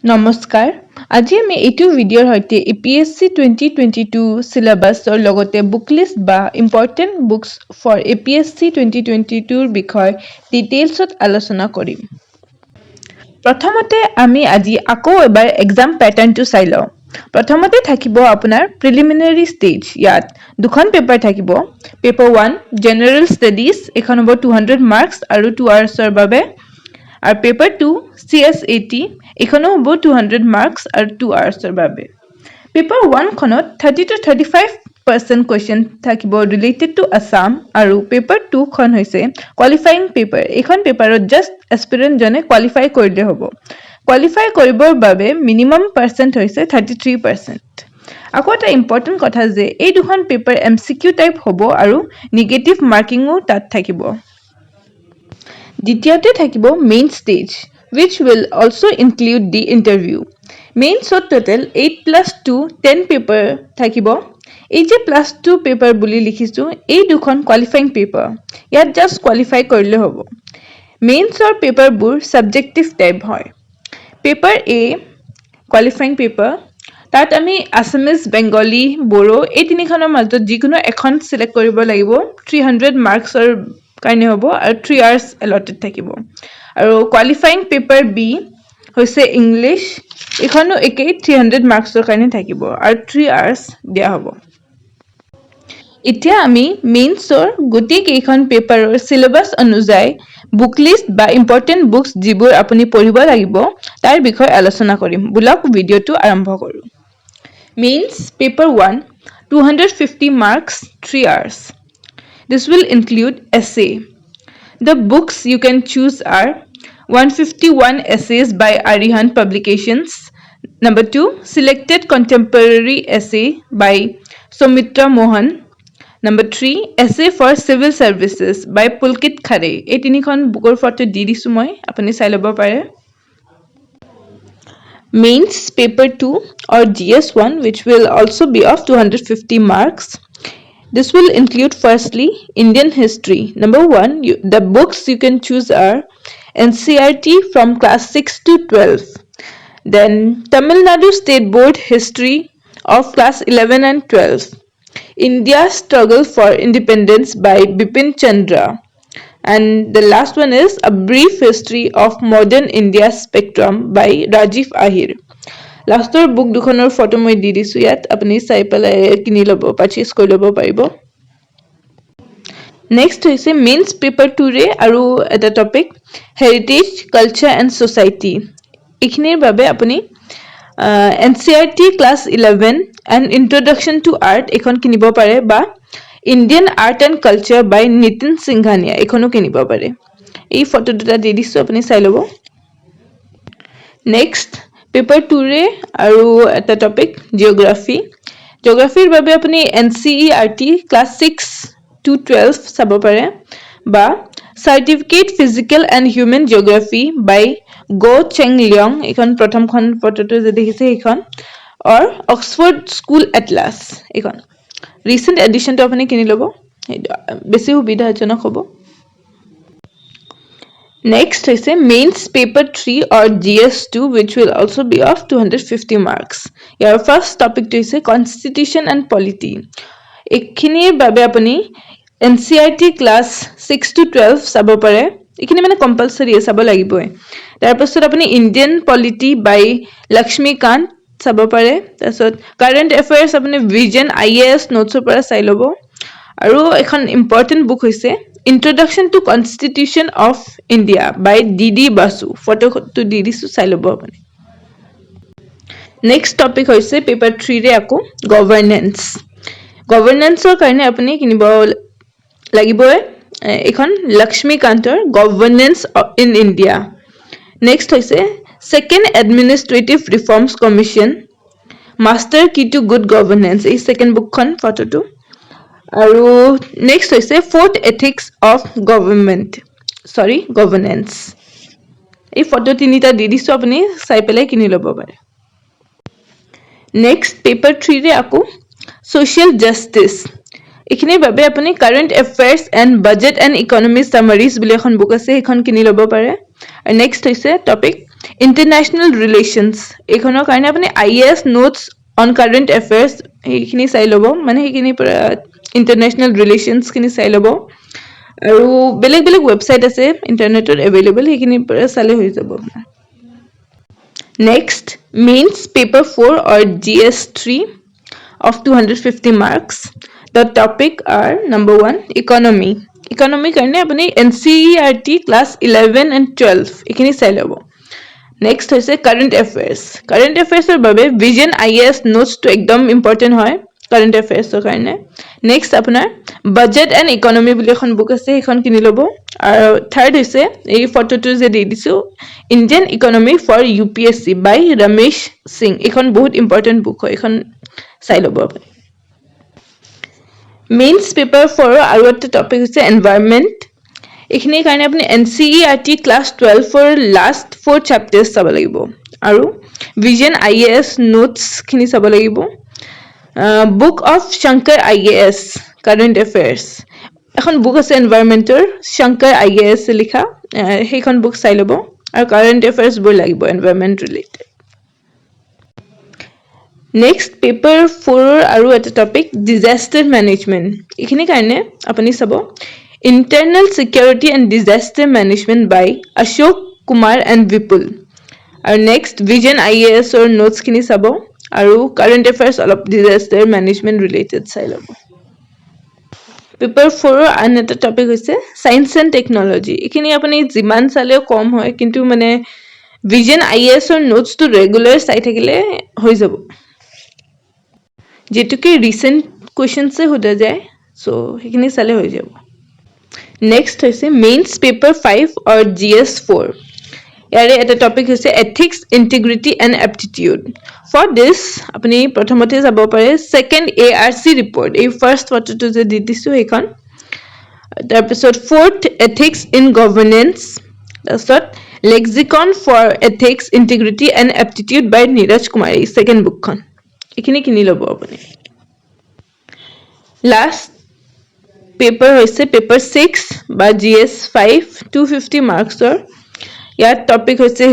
নমস্কাৰ আজি আমি এইটো ভিডিঅ'ৰ সৈতে APSC 2022 সিলেবাছৰ লগতে বুক লিষ্ট বা ইম্পৰ্টেণ্ট বুকছ ফৰ APSC 2022 ৰ বিষয় ডিটেইলছত আলোচনা কৰিম প্ৰথমতে আমি আজি আকৌ এবাৰ এক্সাম প্যাটাৰ্নটো চাই লওঁ প্ৰথমতে থাকিব আপোনাৰ প্ৰিলিমিনাৰী ষ্টেজ ইয়াত দুখন পেপাৰ থাকিব পেপাৰ 1 জেনাৰেল ষ্টাডিজ এখন হ'ব 200 মাৰ্কছ আৰু 2 আৱাৰ্ছৰ বাবে আৰু পেপাৰ 2 CS80 এখনো হ'ব 200 মাৰ্কছ আৰু 2 আৱাৰ্ছৰ বাবে পেপাৰ 1 খনত 30 to 35% কোৱেশ্চন থাকিব ৰিলেটেড টু আসাম আৰু পেপাৰ 2 খন হৈছে কোৱালিফাইং পেপাৰ এখন পেপাৰত জাস্ট এস্পিৰেন্ট জনে কোৱালিফাই কৰিলে হ'ব কোৱালিফাই কৰিবৰ বাবে মিনিমাম পাৰ্চেন্ট হৈছে 33% আকৌ এটা ইম্পৰ্টেন্ট কথা যে এই দুখন পেপাৰ MCQ টাইপ হ'ব আৰু নেগেটিভ মাৰ্কিংও তাত থাকিব দ্বিতীয়তে থাকিব main stage which will also include the interview. Main so total 8 plus 2 10 paper থাকিব এই যে plus 2 paper বুলি লিখিছো এই দুখন qualifying paper ইয়াত just qualify কৰিলে হ'ব mains or paper বোৰ subjective type হয় paper A qualifying paper তাত আমি Assamese Bengali Boro এই তিনিখনৰ মাজত যিকোনো এখন সিলেক্ট কৰিব লাগিব 300 marks or কাৰণে হ'ব আৰু 3 hours allotted থাকিব আৰু কোৱালিফাইং পেপাৰ বি হৈছে ইংলিশ এখনো একেই 300 মাৰ্কছৰ কাৰণে থাকিব আৰু 3 আৱাৰ্ছ দিয়া হ'ব এতিয়া আমি মেইনছৰ গোটেই কেইখন পেপাৰৰ সিলেবাস অনুযায়ী বুক লিষ্ট বা ইম্পৰ্টেন্ট বুকছ যিবোৰ আপুনি পঢ়িব লাগিব তাৰ বিষয়ে আলোচনা কৰিম বুলক ভিডিঅটো আৰম্ভ কৰো mains paper 1 250 marks 3 hours this will include essay the books you can choose are 151 essays by Arihan Publications. Number 2, selected contemporary essay by Somitra Mohan. Number 3, essay for civil services by Pulkit Khare. এই তিনিখন বুকৰ photo দি দিছো মই আপুনি চাই ল'ব পাৰে Mains paper 2 or GS1 which will also be of 250 marks. This will include firstly Indian history. Number 1, the books you can choose are NCERT from class 6 to 12. Then Tamil Nadu State Board History of class 11 and 12. India's Struggle for Independence by Bipin Chandra. And the last one is A Brief History of Modern India Spectrum by Rajiv Ahir. Lastor book দুখনৰ photo মই দি দিছো ইয়াত আপুনি চাই পেলাই কিনি লব purchase কৰি লব পাৰিব Next হৈছে মেইনছ পেপাৰ 2 ৰে আৰু এটা topic heritage culture and society ইখনিৰ বাবে আপুনি NCERT class 11 and introduction to art এখন কিনিব পাৰে বা Indian art and culture by Nitin Singhania এখনো কিনিব পাৰে এই ফটো দুটা দি দিছো আপুনি চাই লব নেক্সট পেপাৰ 2 ৰে আৰু এটা টপিক জিওগ্ৰাফিৰ বাবে আপুনি NCERT ক্লাস 6 to 12 চাব পাৰে বা certificate physical and human geography by Goh Cheng Leong এখন প্ৰথমখন ফটোটো যে দেখিছে এইখন অৰ অক্সফোৰ্ড স্কুল এটলাস এখন ৰিসেন্ট এডিশনটো আপুনি কিনি লব বেছি সুবিধাজনক হ'ব Next is a mains paper 3 or GS2 which will also be of 250 marks. Your first topic is a constitution and polity. Ekhinir babe apuni NCERT class 6 to 12 sabo pare. Ekhini mane compulsory sabo lagibo. Tar pasot apuni Indian polity by Lakshmi Kant sabo pare. Tasot current affairs apuni vision IAS notes para sai lobo. Aru ekhon important book hoise Introduction to Constitution of India by D.D. Basu. Photo to D.D. Susailabo. Next topic hoise paper 3 re ako governance. Governance or karne apni kinibo lagibo ekhon Lakshmi Kantor Governance in India. Next hoise Second Administrative Reforms Commission Master Key to Good Governance. Ei second book khon photo to আৰু next হৈছে fourth ethics of governance এই photo তিনিটা দি দিছো আপুনি চাই পেলাই কিনি লব পাৰে নেক্সট পেপাৰ 3 ৰে আকৌ social justice এখিনিৰ বাবে আপুনি current affairs and budget and economy summaries বুলি এখন বুক আছে এখন কিনি লব পাৰে আৰু নেক্সট হৈছে টপিক ইণ্টাৰনেশ্যনেল ৰিলেশ্যনছ এইখনৰ কাৰণে আপুনি IAS notes on current affairs সেইখিনি চাই ল'ব মানে সেইখিনিৰ পৰা ইণ্টাৰনেশ্যনেল ৰিলেশ্যনছখিনি চাই ল'ব আৰু বেলেগ বেলেগ ৱেবছাইট আছে ইণ্টাৰনেটত এভেইলেবল সেইখিনিৰ পৰা চালে হৈ যাব আপোনাৰ next mains paper 4 or GS3 of 250 marks the topic are number 1 economy কাৰণে আপুনি NCERT class 11 and 12 এইখিনি চাই ল'ব নেক্সট হৈছে কাৰেণ্ট এফেয়াৰ্ছৰ বাবে ভিজন IAS নোটছটো একদম ইম্পৰ্টেণ্ট হয় কাৰেণ্ট এফেয়াৰ্ছৰ কাৰণে নেক্সট আপোনাৰ বাজেট এণ্ড ইকনমি বুলি এখন বুক আছে সেইখন কিনি ল'ব আৰু থাৰ্ড হৈছে এই ফটোটো যে দি দিছো ইণ্ডিয়ান ইকনমি ফৰ UPSC বাই ৰমেশ সিং এইখন বহুত ইম্পৰ্টেণ্ট বুক হয় এইখন চাই ল'ব আপুনি মেইনছ পেপাৰ 4 আৰু এটা টপিক হৈছে এনভাইৰনমেণ্ট এইখিনিৰ কাৰণে আপুনি NCERT ক্লাছ 12ৰ লাষ্ট 4 চেপ্টাৰ্ছ চাব লাগিব আৰু ভিজন IAS নোটছখিনি চাব লাগিব book of Shankar IAS current affairs এখন বুক আছে এনভাইৰনমেণ্টৰ শংকৰ IAS লিখা সেইখন বুক চাই ল'ব আৰু কাৰেণ্ট এফেয়াৰ্ছবোৰ লাগিব এনভাইৰনমেণ্ট ৰিলেটেড নেক্সট পেপাৰ 4 আৰু এটা টপিক ডিজাষ্টাৰ মেনেজমেণ্ট এইখিনিৰ কাৰণে আপুনি চাব Internal Security and Disaster Management by Ashok Kumar and Vipul. Our next Vision IAS or notes kini sabo. Aru current affairs all of disaster management related side labo. Paper 4 another topic hoise science and technology. Ikini apani jiman sale kom hoy kintu mane Vision IAS or notes to regular site thakile hoi jabo. Jetu ki recent questions se hoda jay so ikini sale hoi jabo. Next is mains paper 5 or GS4 yare eta topic is ethics integrity and aptitude for this apni prothomote jabo pare second ARC report ei first photo to je di disu ekon tar episode fourth ethics in governance that's lexicon for ethics integrity and aptitude by Neeraj Kumar second book kon ekhini kini lobo apni last paper hoise paper 6 by GS5 250 marks or यार topic hoise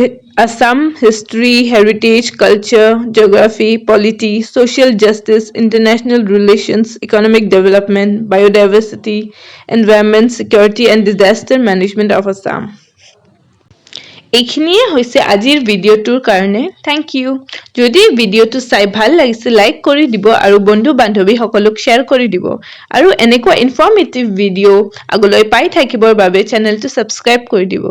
Assam history heritage culture geography polity social justice international relations economic development biodiversity environment security and disaster management of Assam এইখিনিয়ে হৈছে আজিৰ ভিডিওটোৰ কাৰণে thank U যদি ভিডিওটো চাই ভাল লাগিছে লাইক কৰি দিব আৰু বন্ধু বান্ধৱী সকলক শেয়াৰ কৰি দিব আৰু এনেকুৱা ইনফৰমেটিভ ভিডিও আগলৈ পাই থাকিবৰ বাবে চেনেলটো সাবস্ক্ৰাইব কৰি দিব